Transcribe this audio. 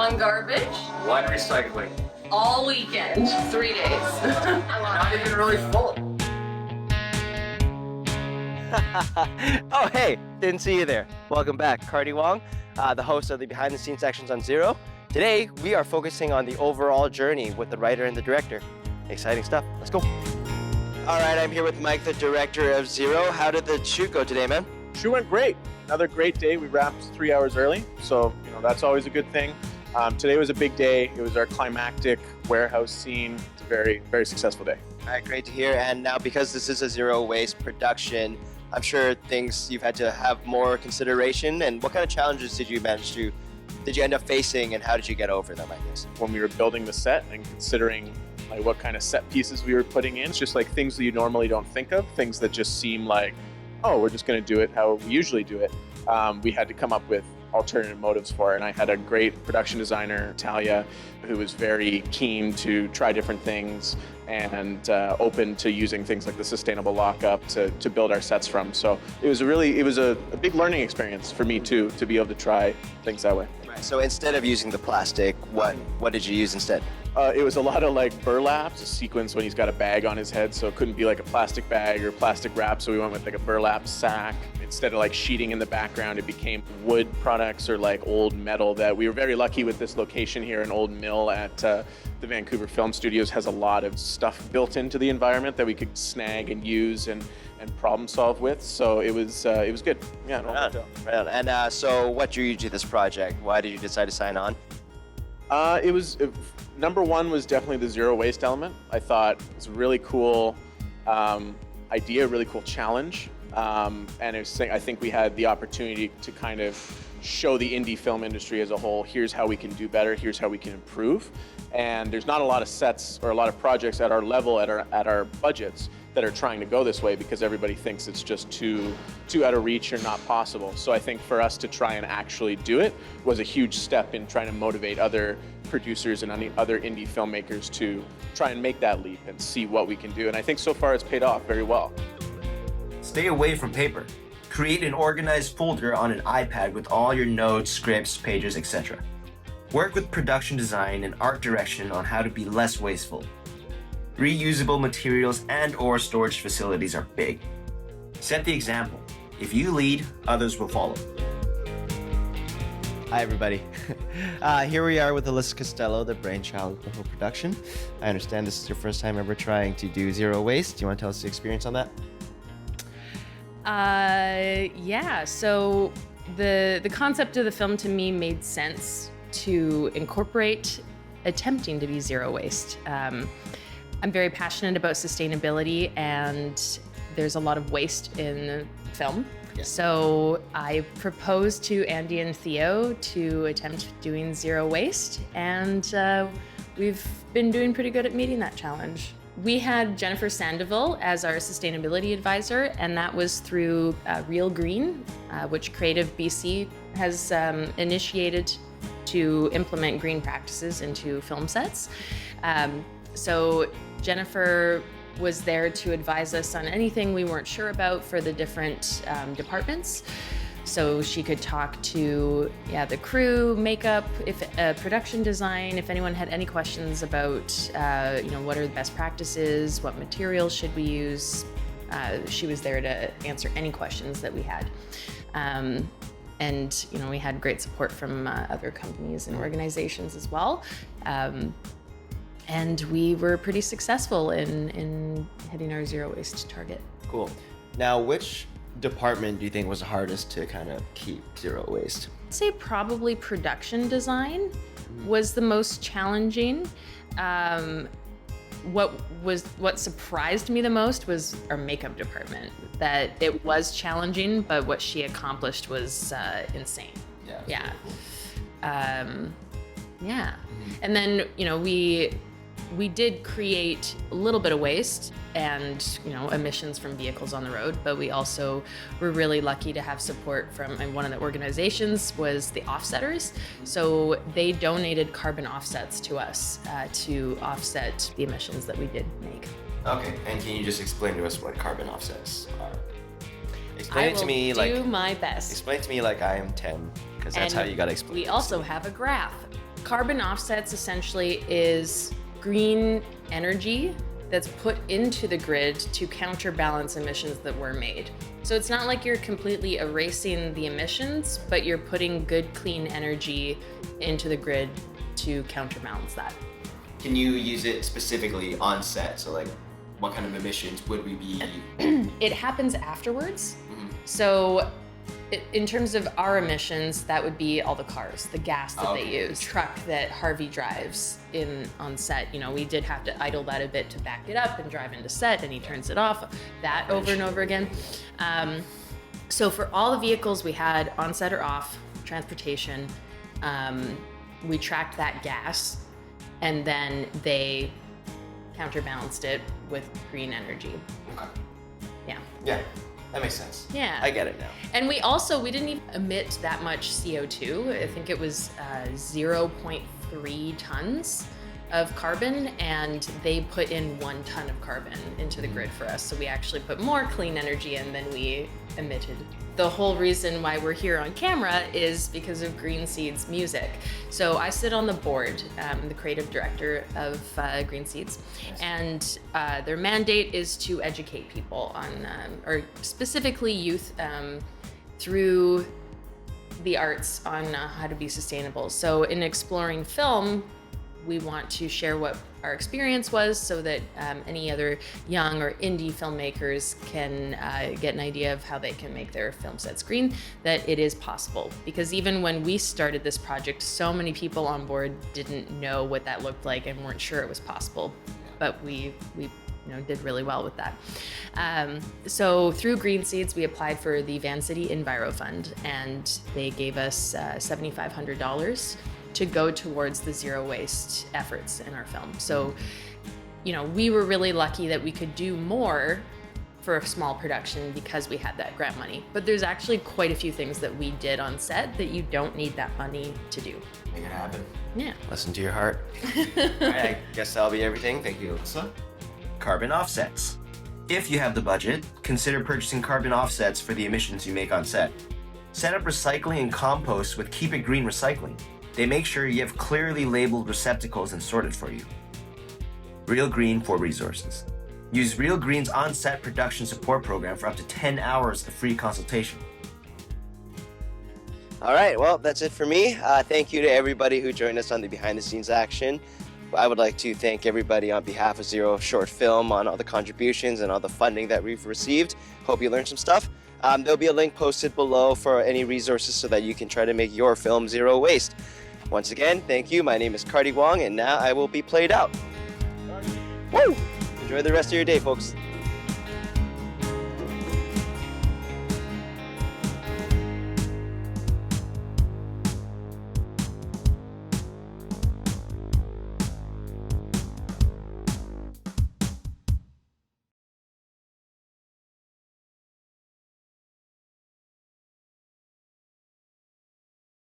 One garbage. One recycling. All weekend. 3 days. Not even really full. Oh, hey, didn't see you there. Welcome back, Cardi Wong, the host of the behind the scenes sections on Zero. Today, we are focusing on the overall journey with the writer and the director. Exciting stuff. Let's go. All right, I'm here with Mike, the director of Zero. How did the shoot go today, man? Shoot went great. Another great day. We wrapped 3 hours early, so that's always a good thing. Today was a big day. It was our climactic warehouse scene. It's a very, very successful day. All right, great to hear. And now, because this is a zero waste production, I'm sure you've had to have more consideration. And what kind of challenges did you end up facing, and how did you get over them, I guess? When we were building the set and considering what kind of set pieces we were putting in, it's just like things that you normally don't think of, things that just seem like, oh, we're just going to do it how we usually do it. We had to come up with alternative motives for it. And I had a great production designer, Talia, who was very keen to try different things and open to using things like the sustainable lockup to build our sets from. So it was a big learning experience for me too, to be able to try things that way. Right. So instead of using the plastic, what did you use instead? It was a lot of burlaps, a sequence when he's got a bag on his head, so it couldn't be like a plastic bag or plastic wrap, so we went with like a burlap sack. Instead of sheeting in the background, it became wood products or old metal. That we were very lucky with this location here. An old mill at the Vancouver Film Studios has a lot of stuff built into the environment that we could snag and use and problem solve with. So it was good. Yeah, Right on. And so what drew you to this project? Why did you decide to sign on? Number one was definitely the zero waste element. I thought it was a really cool idea, a really cool challenge. And I think we had the opportunity to kind of show the indie film industry as a whole, here's how we can do better, here's how we can improve. And there's not a lot of sets or a lot of projects at our level, at our budgets, that are trying to go this way because everybody thinks it's just too out of reach or not possible. So I think for us to try and actually do it was a huge step in trying to motivate other producers and other indie filmmakers to try and make that leap and see what we can do. And I think so far it's paid off very well. Stay away from paper. Create an organized folder on an iPad with all your notes, scripts, pages, etc. Work with production design and art direction on how to be less wasteful. Reusable materials and/or storage facilities are big. Set the example. If you lead, others will follow. Hi, everybody. Here we are with Alyssa Kostello, the brainchild of the whole production. I understand this is your first time ever trying to do zero waste. Do you want to tell us the experience on that? Yeah. So the concept of the film to me made sense to incorporate attempting to be zero waste. I'm very passionate about sustainability, and there's a lot of waste in film. Yeah. So I proposed to Andy and Theo to attempt doing zero waste, and we've been doing pretty good at meeting that challenge. We had Jennifer Sandoval as our sustainability advisor, and that was through Real Green, which Creative BC has initiated to implement green practices into film sets. So Jennifer was there to advise us on anything we weren't sure about for the different departments. So she could talk to the crew, makeup, production design, if anyone had any questions about what are the best practices, what materials should we use. She was there to answer any questions that we had. And we had great support from other companies and organizations as well. And we were pretty successful in hitting our zero waste target. Cool. Now, which department do you think was the hardest to kind of keep zero waste? I'd say probably production design was the most challenging. What surprised me the most was our makeup department. That it was challenging, but what she accomplished was insane. Yeah. And then we did create a little bit of waste and emissions from vehicles on the road, but we also were really lucky to have support from, and one of the organizations was the offsetters. So they donated carbon offsets to us to offset the emissions that we did make. Okay, and can you just explain to us what carbon offsets are? Explain it to me do my best. Explain it to me like I am 10, because that's how you gotta explain it. We also have a graph. Carbon offsets essentially is green energy that's put into the grid to counterbalance emissions that were made. So it's not like you're completely erasing the emissions, but you're putting good, clean energy into the grid to counterbalance that. Can you use it specifically on set? So like, what kind of emissions would we be? It happens afterwards. So in terms of our emissions, that would be all the cars, the gas that they use, truck that Harvey drives in on set. You know, we did have to idle that a bit to back it up and drive into set, and he turns it off, that over and over again. So for all the vehicles we had on set or off, transportation, we tracked that gas, and then they counterbalanced it with green energy. Okay. Yeah. Yeah, that makes sense. Yeah. I get it now. And we didn't even emit that much CO2. I think it was 0.3 tons of carbon, and they put in 1 ton of carbon into the grid for us. So we actually put more clean energy in than we emitted. The whole reason why we're here on camera is because of Greenseeds music. So I sit on the board, the creative director of Greenseeds, and their mandate is to educate people on, or specifically youth, through the arts on how to be sustainable. So in exploring film, we want to share what our experience was so that any other young or indie filmmakers can get an idea of how they can make their film sets green, that it is possible. Because even when we started this project, so many people on board didn't know what that looked like and weren't sure it was possible. But we did really well with that. So through Greenseeds, we applied for the Vancity EnviroFund, and they gave us $7,500 to go towards the zero waste efforts in our film. So, we were really lucky that we could do more for a small production because we had that grant money. But there's actually quite a few things that we did on set that you don't need that money to do. Make it happen. Yeah. Listen to your heart. All right, I guess that'll be everything. Thank you, Alyssa. Carbon offsets. If you have the budget, consider purchasing carbon offsets for the emissions you make on set. Set up recycling and compost with Keep It Green Recycling. They make sure you have clearly labeled receptacles and sorted for you. Real Green for resources. Use Real Green's on-set production support program for up to 10 hours of free consultation. All right, well, that's it for me. Thank you to everybody who joined us on the behind-the-scenes action. I would like to thank everybody on behalf of Zero Short Film on all the contributions and all the funding that we've received. Hope you learned some stuff. There'll be a link posted below for any resources so that you can try to make your film zero waste. Once again, thank you. My name is Cardi Wong, and now I will be played out. Woo! Enjoy the rest of your day, folks.